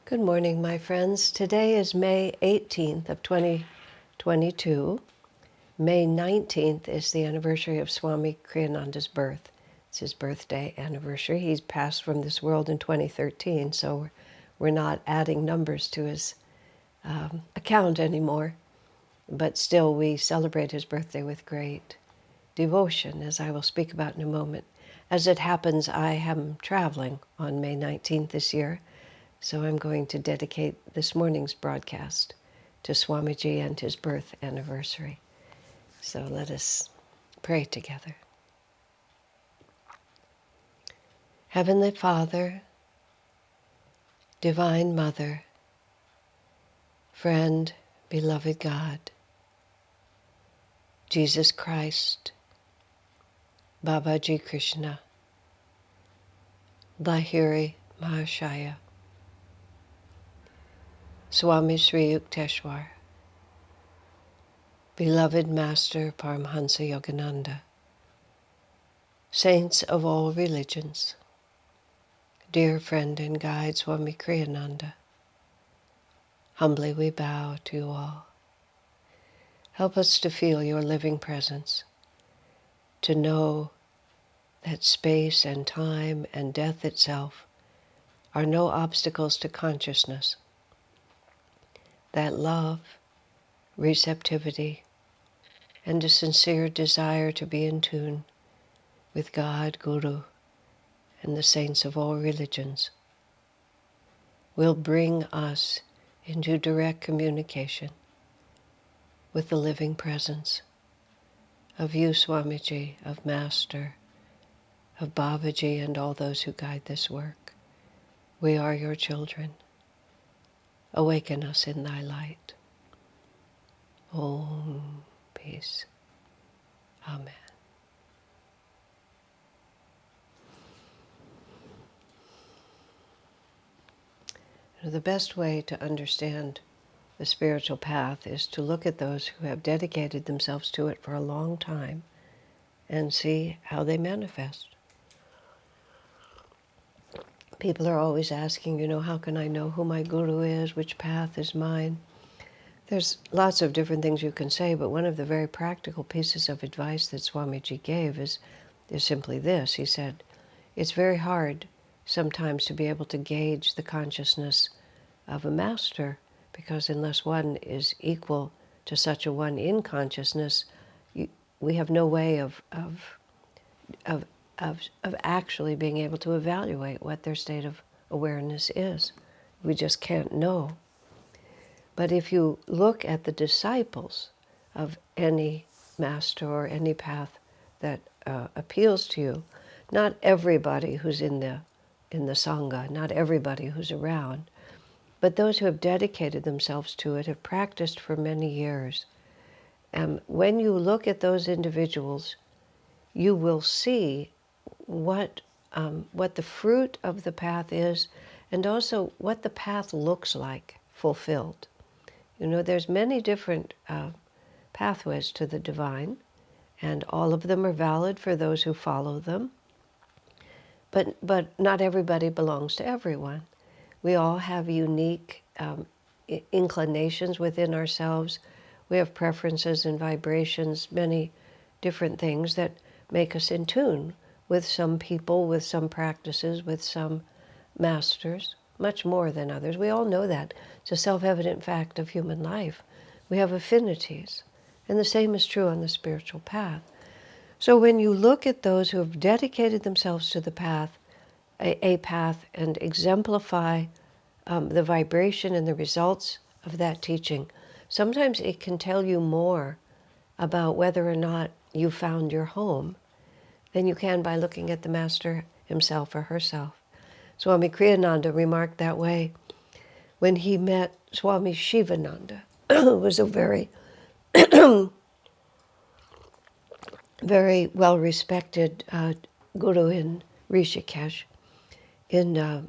Good morning, my friends. Today is May 18th of 2022. May 19th is the anniversary of Swami Kriyananda's birth. It's his birthday anniversary. He's passed from this world in 2013, so we're not adding numbers to his account anymore. But still, we celebrate his birthday with great devotion, as I will speak about in a moment. As it happens, I am traveling on May 19th this year, so I'm going to dedicate this morning's broadcast to Swamiji and his birth anniversary. So let us pray together. Heavenly Father, Divine Mother, friend, beloved God, Jesus Christ, Babaji Krishna, Lahiri Mahashaya, Swami Sri Yukteswar, beloved Master Paramhansa Yogananda, saints of all religions, dear friend and guide Swami Kriyananda, humbly we bow to you all. Help us to feel your living presence, to know that space and time and death itself are no obstacles to consciousness, that love, receptivity, and a sincere desire to be in tune with God, Guru, and the saints of all religions will bring us into direct communication with the living presence of you, Swamiji, of Master, of Babaji, and all those who guide this work. We are your children. Awaken us in thy light. Om. Peace. Amen. The best way to understand the spiritual path is to look at those who have dedicated themselves to it for a long time and see how they manifest. People are always asking, how can I know who my guru is, which path is mine? There's lots of different things you can say, but one of the very practical pieces of advice that Swamiji gave is simply this. He said, it's very hard sometimes to be able to gauge the consciousness of a master, because unless one is equal to such a one in consciousness, we have no way of actually being able to evaluate what their state of awareness is. We just can't know. But if you look at the disciples of any master or any path that appeals to you, not everybody who's in the Sangha, not everybody who's around, but those who have dedicated themselves to it, have practiced for many years. And when you look at those individuals, you will see what the fruit of the path is, and also what the path looks like fulfilled. There's many different pathways to the divine, and all of them are valid for those who follow them. But not everybody belongs to everyone. We all have unique inclinations within ourselves. We have preferences and vibrations, many different things that make us in tune with some people, with some practices, with some masters, much more than others. We all know that. It's a self-evident fact of human life. We have affinities, and the same is true on the spiritual path. So when you look at those who have dedicated themselves to the path, a path, and exemplify the vibration and the results of that teaching, sometimes it can tell you more about whether or not you found your home than you can by looking at the master himself or herself. Swami Kriyananda remarked that way when he met Swami Shivananda, who was a very, very well-respected guru in Rishikesh in the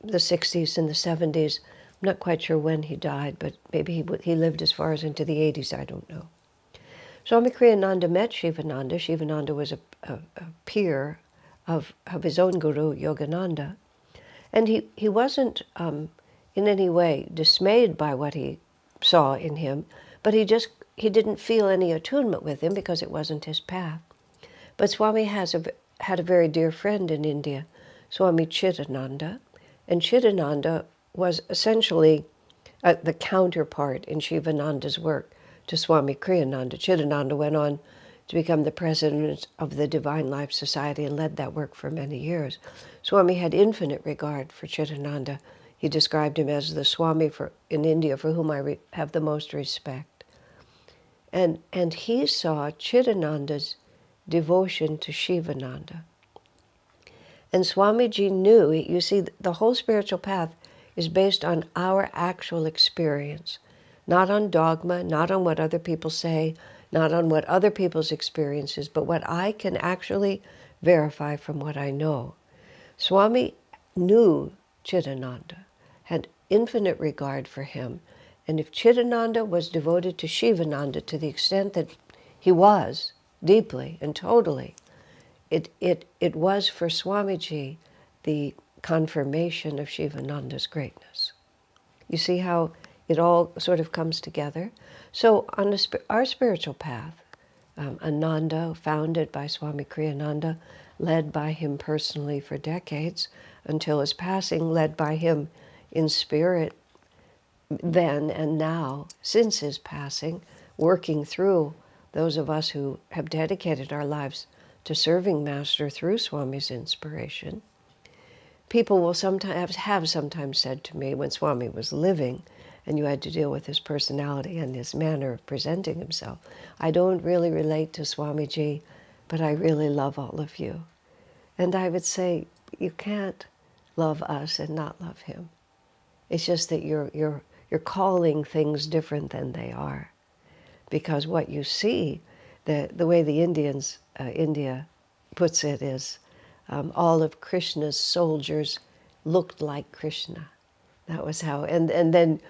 60s and the 70s. I'm not quite sure when he died, but maybe he lived as far as into the 80s, I don't know. Swami Kriyananda met Shivananda. Shivananda was a peer of his own guru, Yogananda. And he wasn't in any way dismayed by what he saw in him, but he didn't feel any attunement with him because it wasn't his path. But Swami had a very dear friend in India, Swami Chittananda, and Chittananda was essentially the counterpart in Shivananda's work to Swami Kriyananda. Chittananda went on to become the president of the Divine Life Society and led that work for many years. Swami had infinite regard for Chittananda. He described him as the Swami in India for whom I have the most respect. And he saw Chittananda's devotion to Shivananda. And Swamiji knew, you see, the whole spiritual path is based on our actual experience, not on dogma, not on what other people say, not on what other people's experience is, but what I can actually verify from what I know. Swami knew Chittananda, had infinite regard for him, and if Chittananda was devoted to Shivananda to the extent that he was, deeply and totally, it was for Swamiji the confirmation of Shivananda's greatness. You see how it all sort of comes together? So on our spiritual path, Ananda, founded by Swami Kriyananda, led by him personally for decades, until his passing, led by him in spirit then and now, since his passing, working through those of us who have dedicated our lives to serving Master through Swami's inspiration. People will sometimes said to me, when Swami was living, and you had to deal with his personality and his manner of presenting himself, I don't really relate to Swamiji, but I really love all of you. And I would say, you can't love us and not love him. It's just that you're calling things different than they are. Because what you see, the way the India puts it is, all of Krishna's soldiers looked like Krishna. That was how, and then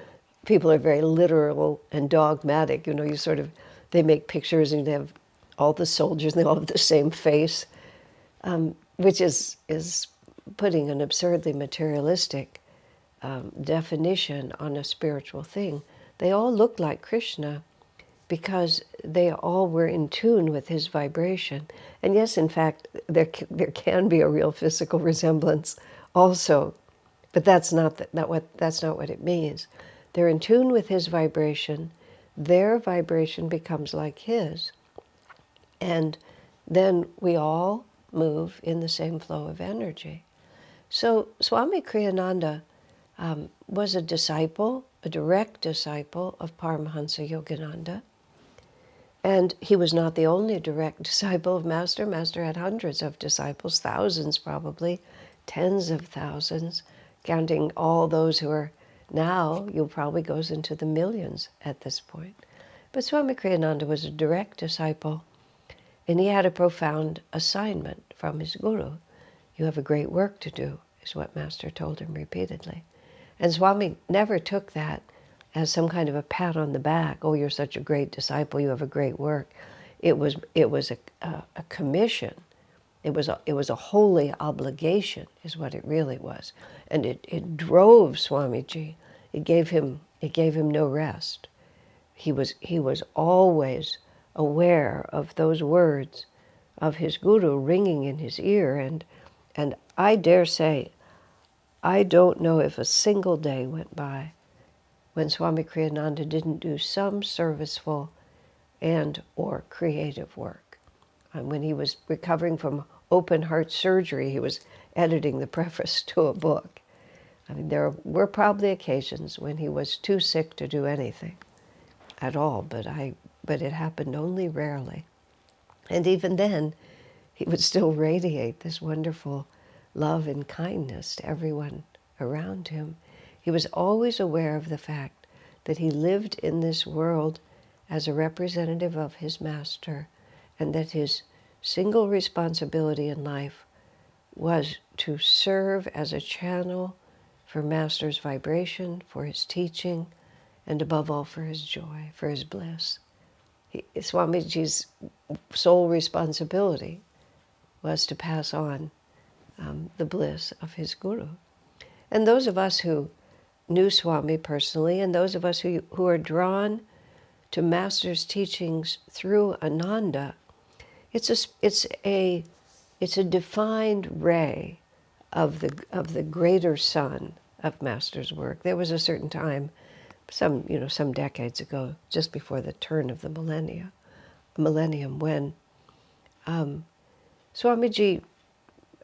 people are very literal and dogmatic. You know, they make pictures and they have all the soldiers and they all have the same face, which is putting an absurdly materialistic definition on a spiritual thing. They all look like Krishna because they all were in tune with his vibration. And yes, in fact, there can be a real physical resemblance also, but that's not what it means. They're in tune with his vibration. Their vibration becomes like his, and then we all move in the same flow of energy. So Swami Kriyananda was a direct disciple of Paramhansa Yogananda. And he was not the only direct disciple of Master. Master had hundreds of disciples, thousands probably, tens of thousands, counting all those who are now, probably goes into the millions at this point. But Swami Kriyananda was a direct disciple, and he had a profound assignment from his guru. You have a great work to do, is what Master told him repeatedly. And Swami never took that as some kind of a pat on the back. Oh, you're such a great disciple, you have a great work. It was a commission. It was a holy obligation, is what it really was. And it drove Swamiji. It gave him no rest. He was always aware of those words of his guru ringing in his ear, and I dare say, I don't know if a single day went by when Swami Kriyananda didn't do some serviceful and or creative work. And when he was recovering from open heart surgery, he was editing the preface to a book. I mean, there were probably occasions when he was too sick to do anything at all, but it happened only rarely. And even then, he would still radiate this wonderful love and kindness to everyone around him. He was always aware of the fact that he lived in this world as a representative of his Master, and that his single responsibility in life was to serve as a channel for Master's vibration, for his teaching, and above all for his joy, for his bliss. Swamiji's sole responsibility was to pass on the bliss of his guru. And those of us who knew Swami personally, and those of us who are drawn to Master's teachings through Ananda, it's a defined ray of the greater sun of Master's work. There was a certain time, some decades ago, just before the turn of the millennium, when Swamiji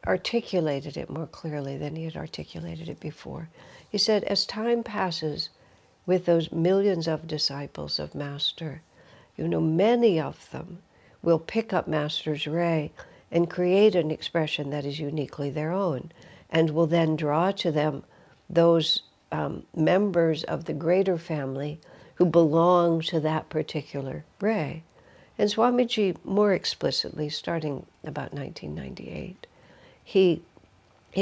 articulated it more clearly than he had articulated it before. He said, as time passes with those millions of disciples of Master, many of them will pick up Master's ray and create an expression that is uniquely their own, and will then draw to them those members of the greater family who belong to that particular ray. And Swamiji, more explicitly, starting about 1998, he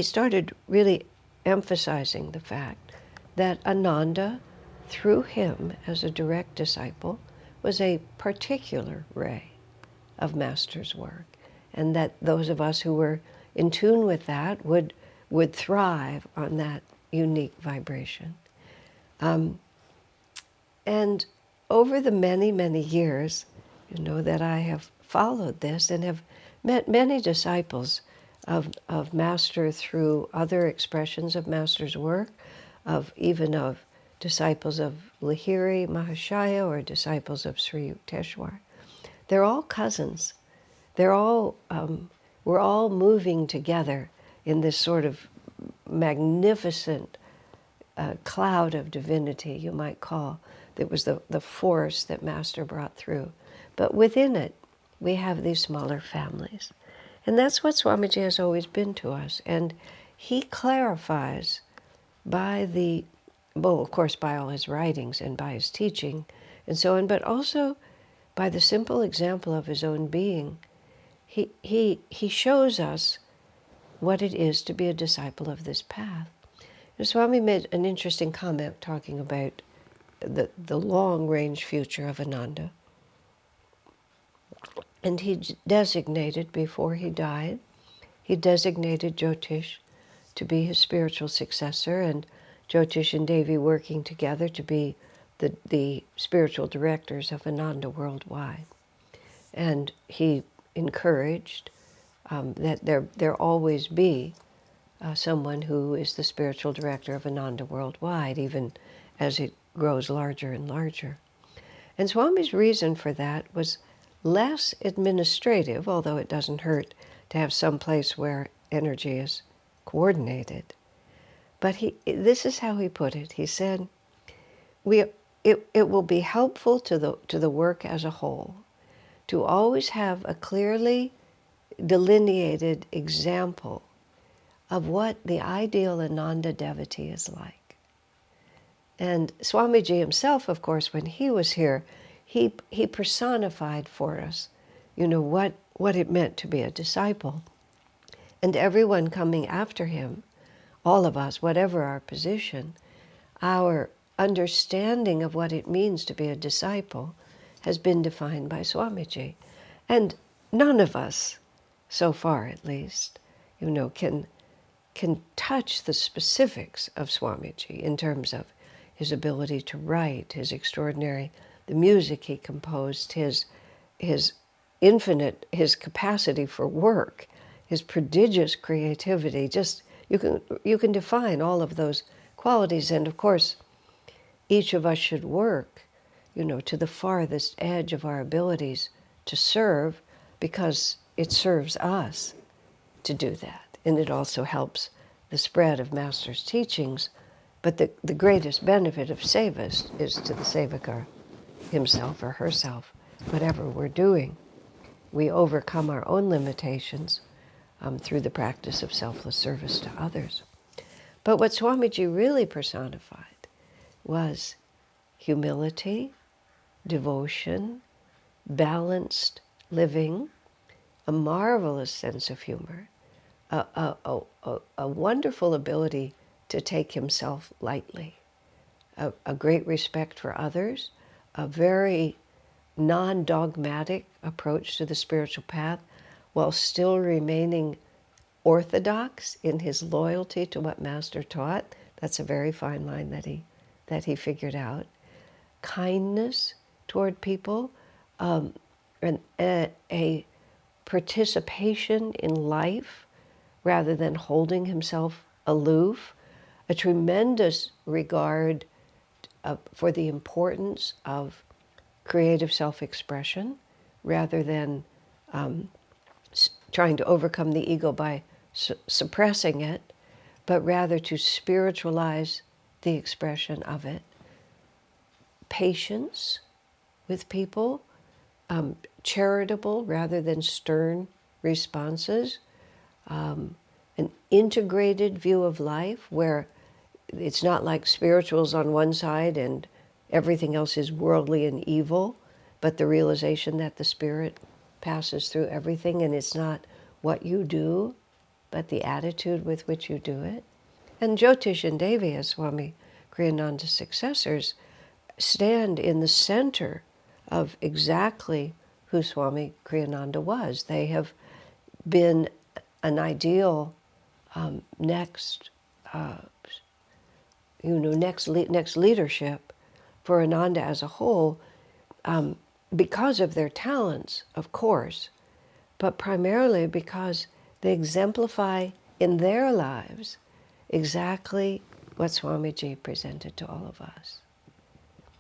started really emphasizing the fact that Ananda, through him as a direct disciple, was a particular ray of Master's work, and that those of us who were in tune with that would thrive on that unique vibration. And over the many, many years, that I have followed this and have met many disciples of Master through other expressions of Master's work, even of disciples of Lahiri Mahashaya or disciples of Sri Yukteswar. They're all cousins. We're all moving together in this sort of magnificent cloud of divinity, you might call, that was the force that Master brought through. But within it, we have these smaller families. And that's what Swamiji has always been to us. And he clarifies of course, by all his writings and by his teaching and so on, but also by the simple example of his own being. He shows us what it is to be a disciple of this path. And Swami made an interesting comment talking about the long-range future of Ananda. And he designated, before he died, he designated Jyotish to be his spiritual successor, and Jyotish and Devi working together to be the spiritual directors of Ananda worldwide. And he encouraged that there always be someone who is the spiritual director of Ananda worldwide, even as it grows larger and larger. And Swami's reason for that was less administrative, although it doesn't hurt to have some place where energy is coordinated. But this is how he put it. He said, it will be helpful to the work as a whole to always have a clearly delineated example of what the ideal Ananda devotee is like. And Swamiji himself, of course, when he was here, he personified for us, what it meant to be a disciple. And everyone coming after him, all of us, whatever our position, our understanding of what it means to be a disciple has been defined by Swamiji. And none of us, so far at least, can touch the specifics of Swamiji in terms of his ability to write, his extraordinary, the music he composed, his infinite, his capacity for work, his prodigious creativity. Just you can define all of those qualities, and of course, each of us should work, to the farthest edge of our abilities to serve, because it serves us to do that, and it also helps the spread of Master's teachings. But the greatest benefit of seva is to the sevaka himself or herself, whatever we're doing. We overcome our own limitations through the practice of selfless service to others. But what Swamiji really personified was humility, devotion, balanced living, a marvelous sense of humor, a wonderful ability to take himself lightly, a great respect for others, a very non-dogmatic approach to the spiritual path, while still remaining orthodox in his loyalty to what Master taught, That's a very fine line that he figured out. Kindness toward people, and a participation in life rather than holding himself aloof, a tremendous regard for the importance of creative self-expression rather than trying to overcome the ego by suppressing it, but rather to spiritualize the expression of it. Patience with people, charitable rather than stern responses, an integrated view of life where it's not like spirituals on one side and everything else is worldly and evil, but the realization that the spirit passes through everything and it's not what you do, but the attitude with which you do it. And Jyotish and Devi, as Swami Kriyananda's successors, stand in the center of exactly who Swami Kriyananda was. They have been an ideal next leadership for Ananda as a whole, because of their talents, of course, but primarily because they exemplify in their lives exactly what Swamiji presented to all of us.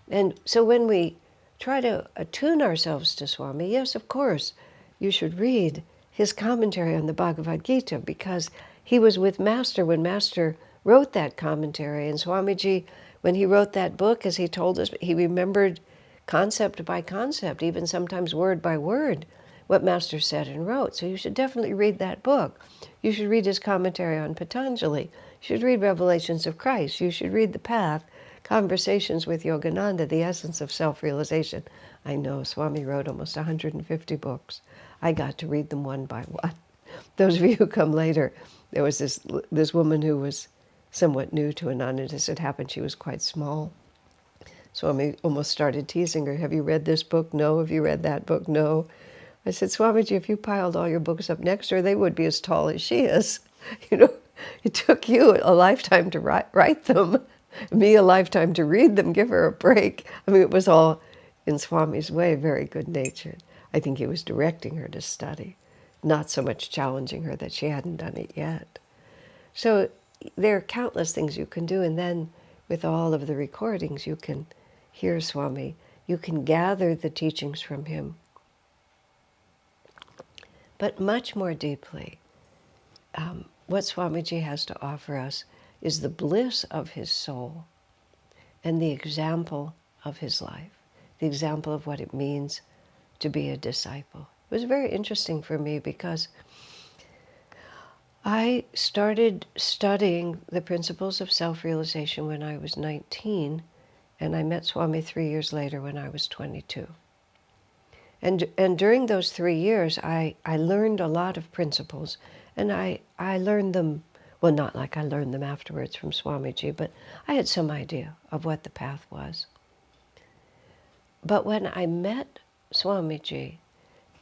And so when we try to attune ourselves to Swami, yes, of course, you should read his commentary on the Bhagavad Gita, because he was with Master when Master wrote that commentary. And Swamiji, when he wrote that book, as he told us, he remembered concept by concept, even sometimes word by word, what Master said and wrote. So you should definitely read that book. You should read his commentary on Patanjali. You should read Revelations of Christ. You should read The Path, Conversations with Yogananda, The Essence of Self-Realization. I know Swami wrote almost 150 books. I got to read them one by one. Those of you who come later, there was this woman who was somewhat new to Ananda. As it happened, she was quite small. Swami almost started teasing her. Have you read this book? No. Have you read that book? No. I said, Swamiji, if you piled all your books up next to her, they would be as tall as she is. You know, it took you a lifetime to write them, me a lifetime to read them, give her a break. I mean, it was all, in Swami's way, very good-natured. I think he was directing her to study, not so much challenging her that she hadn't done it yet. So there are countless things you can do, and then with all of the recordings, you can hear Swami. You can gather the teachings from him. But much more deeply, what Swamiji has to offer us is the bliss of his soul and the example of his life, the example of what it means to be a disciple. It was very interesting for me because I started studying the principles of self-realization when I was 19, and I met Swami 3 years later when I was 22. And during those 3 years, I learned a lot of principles, and I learned them, well, not like I learned them afterwards from Swamiji, but I had some idea of what the path was. But when I met Swamiji,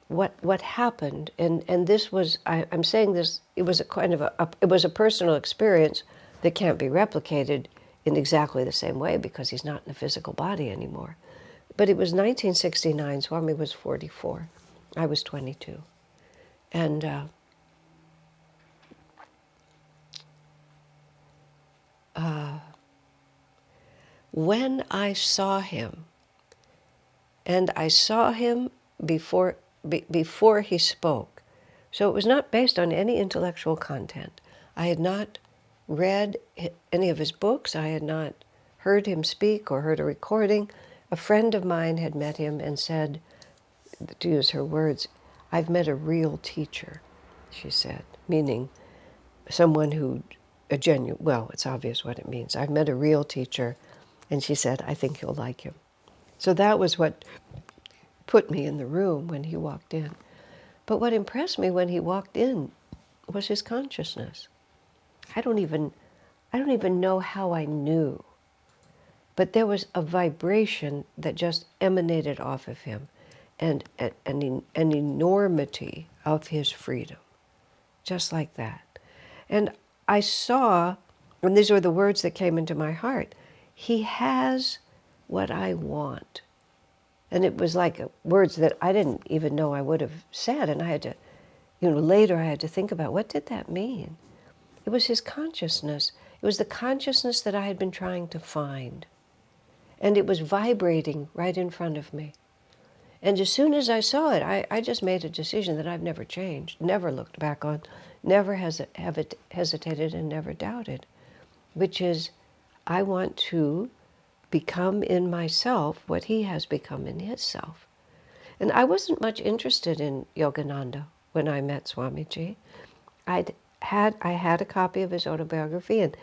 what happened, and this was, I'm saying this, it was a kind of it was a personal experience that can't be replicated in exactly the same way because he's not in a physical body anymore. But it was 1969, Swami was 44, I was 22. And when I saw him, and I saw him before he spoke, so it was not based on any intellectual content. I had not read any of his books, I had not heard him speak or heard a recording. A friend of mine had met him and said, to use her words, "I've met a real teacher," she said, meaning someone who, a genuine, well, it's obvious what it means. I've met a real teacher, and she said, I think you'll like him. So that was what put me in the room when he walked in. But what impressed me when he walked in was his consciousness. I don't even know how I knew. But there was a vibration that just emanated off of him, and an enormity of his freedom, just like that. And I saw And these were the words that came into my heart. He has what I want. And it was like words that I didn't even know I would have said. And I had to, later I had to think about, what did that mean? It was his consciousness. It was the consciousness that I had been trying to find. And it was vibrating right in front of me. And as soon as I saw it, I just made a decision that I've never changed, never looked back on, never hesitated and never doubted, which is I want to become in myself what he has become in his self. And I wasn't much interested in Yogananda when I met Swamiji. I had a copy of his autobiography, and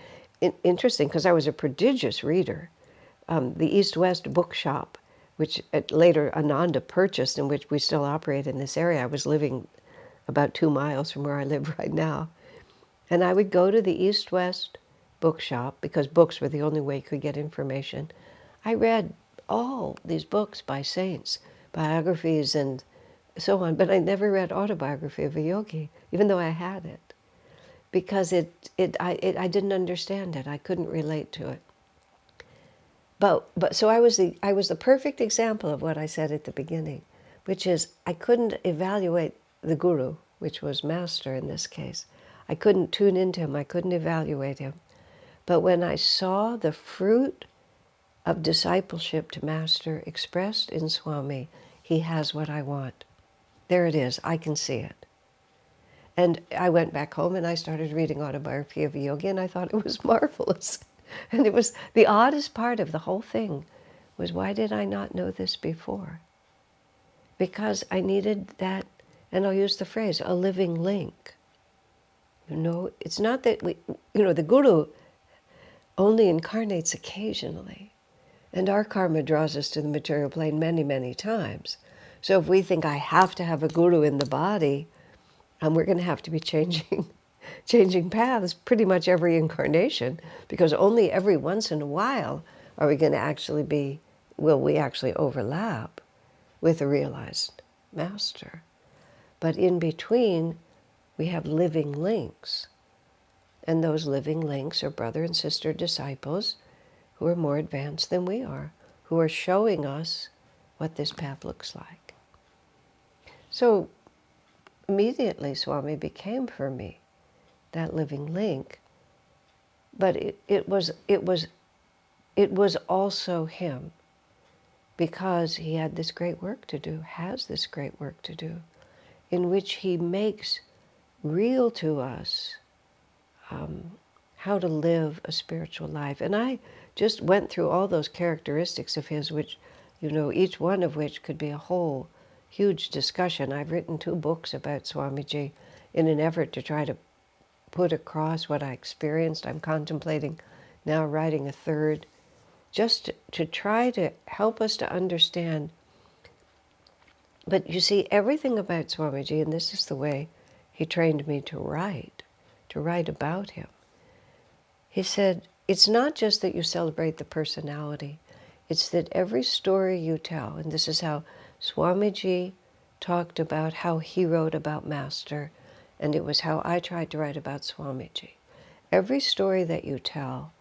interesting because I was a prodigious reader. The East-West bookshop, which later Ananda purchased, in which we still operate in this area. I was living about 2 miles from where I live right now. And I would go to the East-West bookshop because books were the only way you could get information. I read all these books by saints, biographies and so on, but I never read Autobiography of a Yogi, even though I had it, because I didn't understand it. I couldn't relate to it. But so I was the perfect example of what I said at the beginning, which is I couldn't evaluate the guru, which was master in this case. I couldn't tune into him. I couldn't evaluate him. But when I saw the fruit of discipleship to master expressed in Swami, he has what I want. There it is. I can see it. And I went back home and I started reading Autobiography of a Yogi, and I thought it was marvelous. And it was the oddest part of the whole thing was, why did I not know this before? Because I needed that, and I'll use the phrase, a living link. It's not that the guru only incarnates occasionally. And our karma draws us to the material plane many, many times. So if we think I have to have a guru in the body, we're going to have to be changing paths pretty much every incarnation, because only every once in a while are we going to will we actually overlap with a realized master. But in between, we have living links. And those living links are brother and sister disciples who are more advanced than we are, who are showing us what this path looks like. So immediately Swami became for me that living link, but it was also him, because he had this great work to do, has this great work to do, in which he makes real to us how to live a spiritual life. And I just went through all those characteristics of his, which, each one of which could be a whole huge discussion. I've written 2 books about Swamiji in an effort to try to put across what I experienced. I'm contemplating now writing a 3rd, just to try to help us to understand. But you see, everything about Swamiji, and this is the way he trained me to write about him. He said, it's not just that you celebrate the personality, it's that every story you tell, and this is how Swamiji talked about how he wrote about Master, and it was how I tried to write about Swamiji. Every story that you tell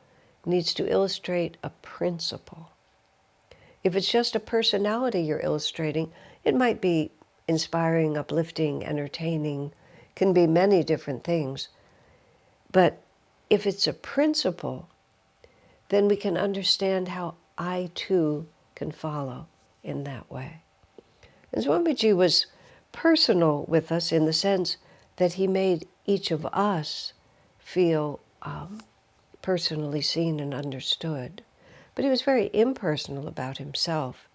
needs to illustrate a principle. If it's just a personality you're illustrating, it might be inspiring, uplifting, entertaining, can be many different things. But if it's a principle, then we can understand how I too can follow in that way. And Swamiji was personal with us in the sense that he made each of us feel personally seen and understood. But he was very impersonal about himself,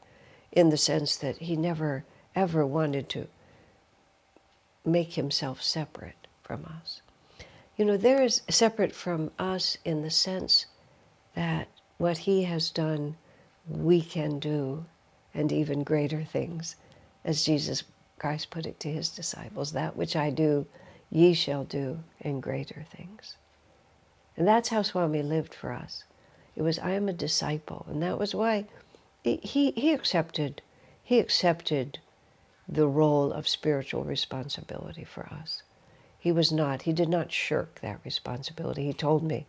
in the sense that he never ever wanted to make himself separate from us. There is separate from us in the sense that what he has done, we can do, and even greater things. As Jesus Christ put it to his disciples, that which I do, ye shall do, and greater things. And that's how Swami lived for us. It was, I am a disciple. And that was why he accepted the role of spiritual responsibility for us. He did not shirk that responsibility. He told me,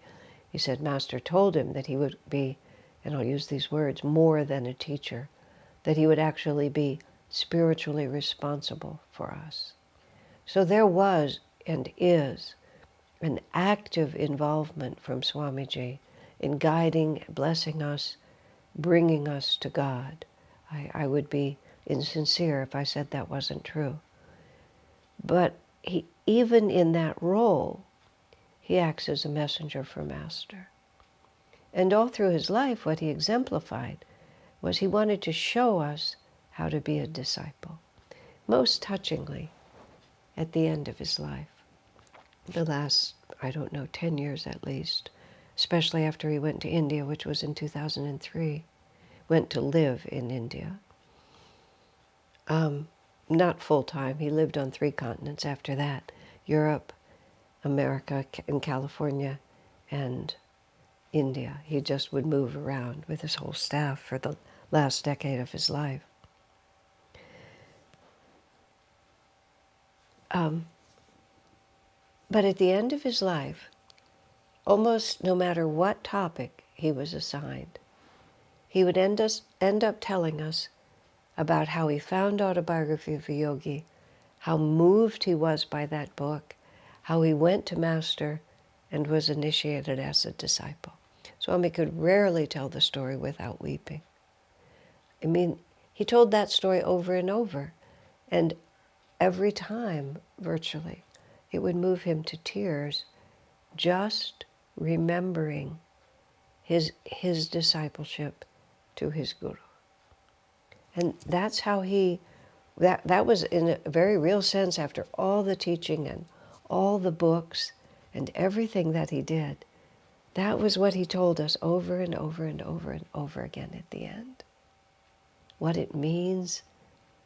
He said Master told him that he would be, and I'll use these words, more than a teacher, that he would actually be spiritually responsible for us. So there was and is an active involvement from Swamiji in guiding, blessing us, bringing us to God. I would be insincere if I said that wasn't true. But he, even in that role, he acts as a messenger for Master. And all through his life, what he exemplified was he wanted to show us how to be a disciple. Most touchingly, at the end of his life, the last, 10 years at least, especially after he went to India, which was in 2003, went to live in India. Not full-time. He lived on 3 continents after that: Europe, America, and California, and India. He just would move around with his whole staff for the last decade of his life. But at the end of his life, almost no matter what topic he was assigned, he would end up telling us about how he found Autobiography of a Yogi, how moved he was by that book, how he went to Master and was initiated as a disciple. Swami could rarely tell the story without weeping. I mean, he told that story over and over, and every time, virtually, it would move him to tears, just remembering his discipleship to his Guru. And that's how that was in a very real sense, after all the teaching and all the books and everything that he did, that was what he told us over and over and over and over again at the end. What it means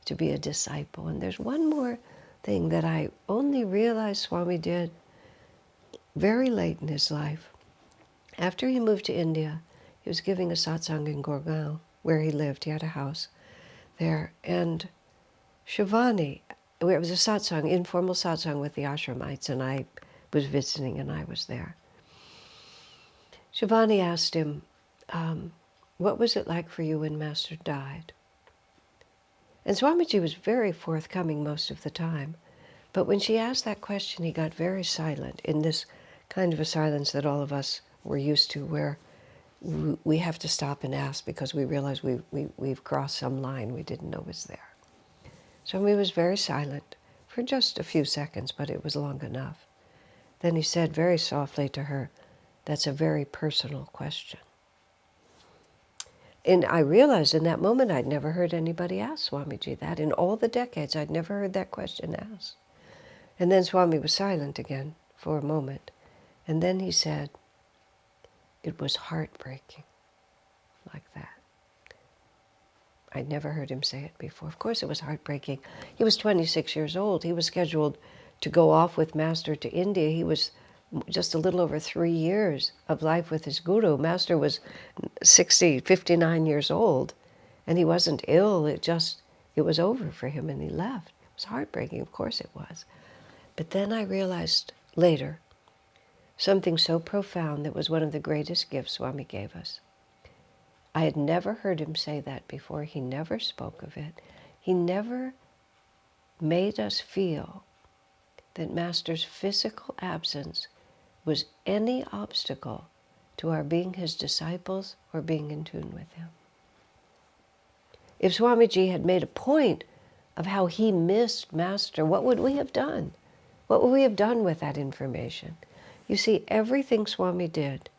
to be a disciple. And there's one more thing that I only realized Swami did very late in his life. After he moved to India, he was giving a satsang in Gurgaon, where he lived. He had a house there. And Shivani, it was a satsang, informal satsang with the ashramites, and I was visiting and I was there. Shivani asked him, what was it like for you when Master died? And Swamiji was very forthcoming most of the time. But when she asked that question, he got very silent, in this kind of a silence that all of us were used to, where we have to stop and ask because we realize we've crossed some line we didn't know was there. So he was very silent for just a few seconds, but it was long enough. Then he said very softly to her, "That's a very personal question." And I realized in that moment I'd never heard anybody ask Swamiji that. In all the decades, I'd never heard that question asked. And then Swami was silent again for a moment. And then he said, "It was heartbreaking," like that. I'd never heard him say it before. Of course it was heartbreaking. He was 26 years old. He was scheduled to go off with Master to India. He was just a little over 3 years of life with his Guru. Master was 59 years old, and he wasn't ill. It was over for him, and he left. It was heartbreaking, of course it was. But then I realized later something so profound that was one of the greatest gifts Swami gave us. I had never heard him say that before. He never spoke of it. He never made us feel that Master's physical absence was any obstacle to our being his disciples or being in tune with him. If Swamiji had made a point of how he missed Master, what would we have done? What would we have done with that information? You see, everything Swami did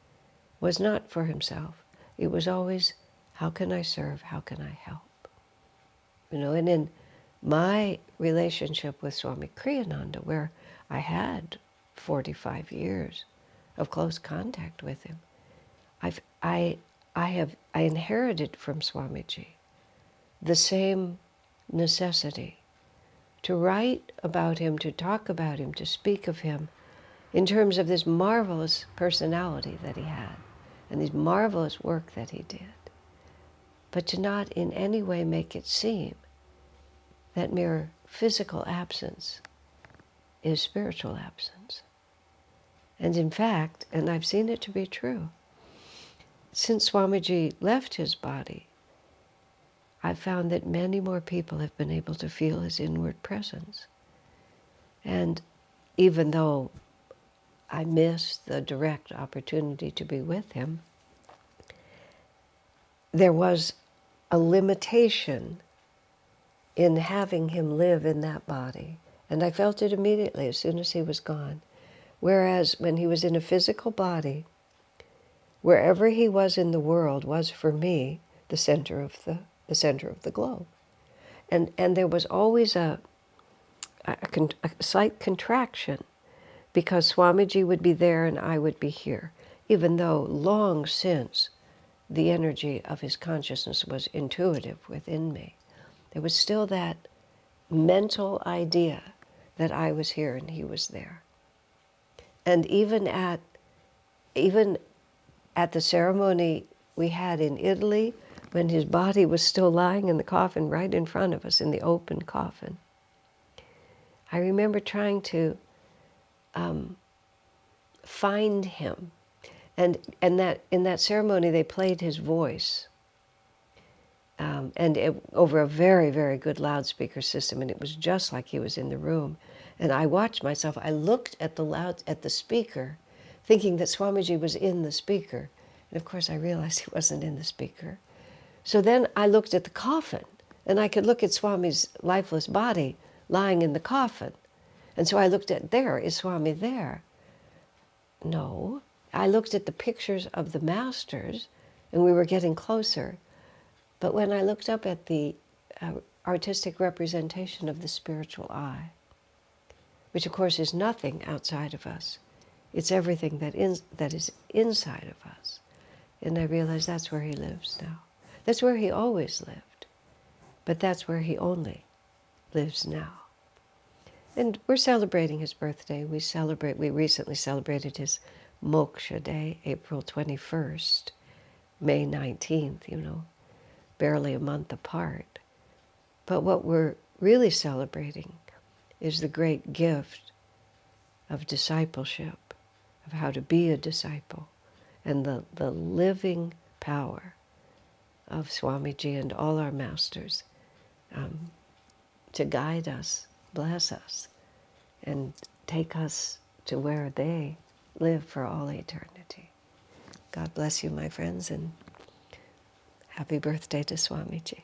was not for himself. It was always, how can I serve? How can I help? And in my relationship with Swami Kriyananda, where I had 45 years of close contact with him, I inherited from Swamiji the same necessity to write about him, to talk about him, to speak of him in terms of this marvelous personality that he had and this marvelous work that he did, but to not in any way make it seem that mere physical absence is spiritual absence. And in fact, and I've seen it to be true, since Swamiji left his body, I've found that many more people have been able to feel his inward presence. And even though I missed the direct opportunity to be with him, there was a limitation in having him live in that body. And I felt it immediately as soon as he was gone. Whereas when he was in a physical body, wherever he was in the world was for me the center of the globe. And there was always a slight contraction, because Swamiji would be there and I would be here, even though long since the energy of his consciousness was intuitive within me. There was still that mental idea that I was here and he was there. And even at the ceremony we had in Italy, when his body was still lying in the coffin right in front of us, in the open coffin, I remember trying to find him. And that in that ceremony they played his voice, over a very, very good loudspeaker system, and it was just like he was in the room. And I watched myself. I looked at the speaker, thinking that Swamiji was in the speaker. And of course I realized he wasn't in the speaker. So then I looked at the coffin, and I could look at Swami's lifeless body lying in the coffin. And so I looked at, there, is Swami there? No. I looked at the pictures of the masters, and we were getting closer. But when I looked up at the artistic representation of the spiritual eye, which of course is nothing outside of us, it's everything that is inside of us. And I realized that's where he lives now. That's where he always lived, but that's where he only lives now. And we're celebrating his birthday. We recently celebrated his Moksha Day, April 21st, May 19th, barely a month apart. But what we're really celebrating is the great gift of discipleship, of how to be a disciple, and the living power of Swamiji and all our masters to guide us, bless us, and take us to where they live for all eternity. God bless you, my friends, and happy birthday to Swamiji.